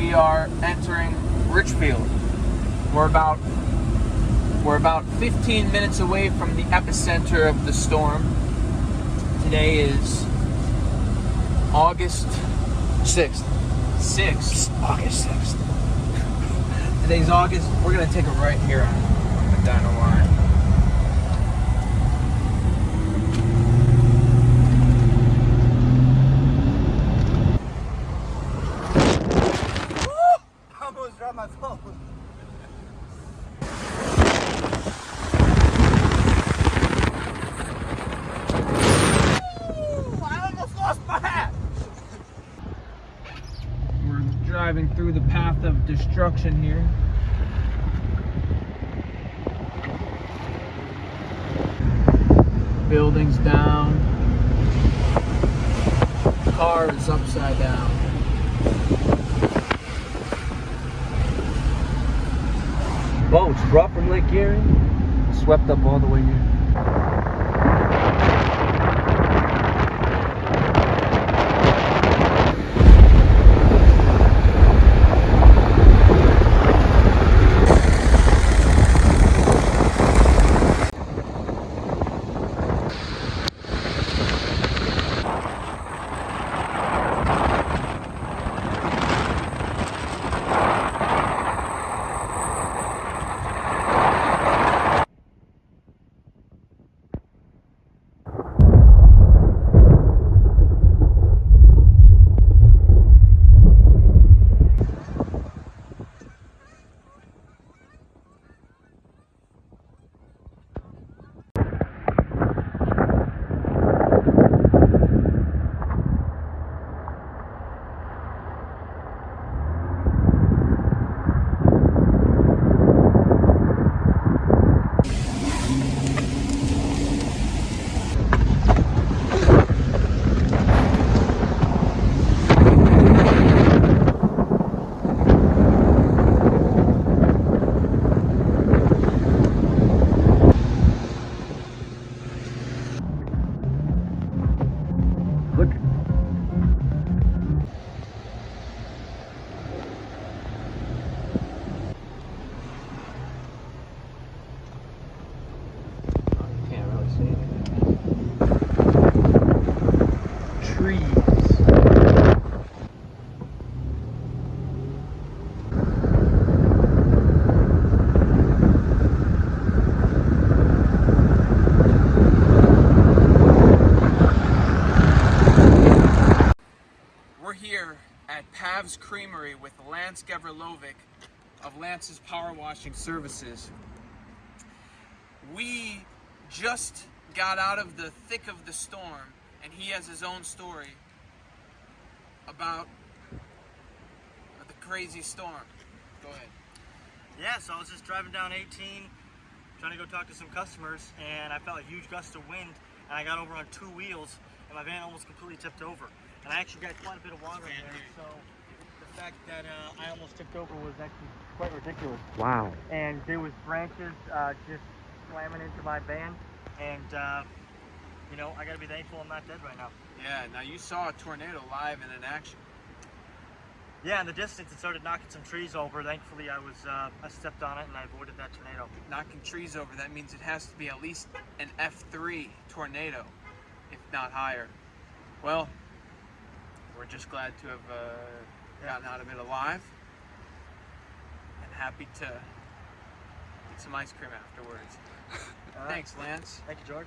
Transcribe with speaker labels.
Speaker 1: we are entering Richfield. We're about 15 minutes away from the epicenter of the storm. Today is August
Speaker 2: 6th.
Speaker 1: August 6th. Today's August. We're going to take a right here on the Dino line.
Speaker 2: I almost dropped my phone. I almost lost my hat.
Speaker 1: We're driving through the path of destruction here. Buildings down. Cars upside down.
Speaker 2: Boats brought from Lake Erie, swept up all the way here. Look.
Speaker 1: Can't really see anything. Trees. We're here at Pav's Creamery with Lance Gavrilovic of Lance's Power Washing Services. We just got out of the thick of the storm, and he has his own story about the crazy storm. Go ahead.
Speaker 3: Yeah, so I was just driving down 18, trying to go talk to some customers, and I felt a huge gust of wind, and I got over on two wheels, and my van almost completely tipped over. And I actually got quite a bit of water in there, so the fact that I almost tipped over was actually quite ridiculous.
Speaker 2: Wow.
Speaker 3: And there was branches just slamming into my van, and you know, I gotta be thankful I'm not dead right now.
Speaker 1: Yeah, now you saw a tornado live and in action.
Speaker 3: Yeah, in the distance it started knocking some trees over. Thankfully I stepped on it and I avoided that tornado.
Speaker 1: Knocking trees over, that means it has to be at least an F3 tornado, if not higher. Well, we're just glad to have gotten out of it alive and happy to get some ice cream afterwards.
Speaker 3: All right.
Speaker 1: Thanks, Lance.
Speaker 3: Thank you, George.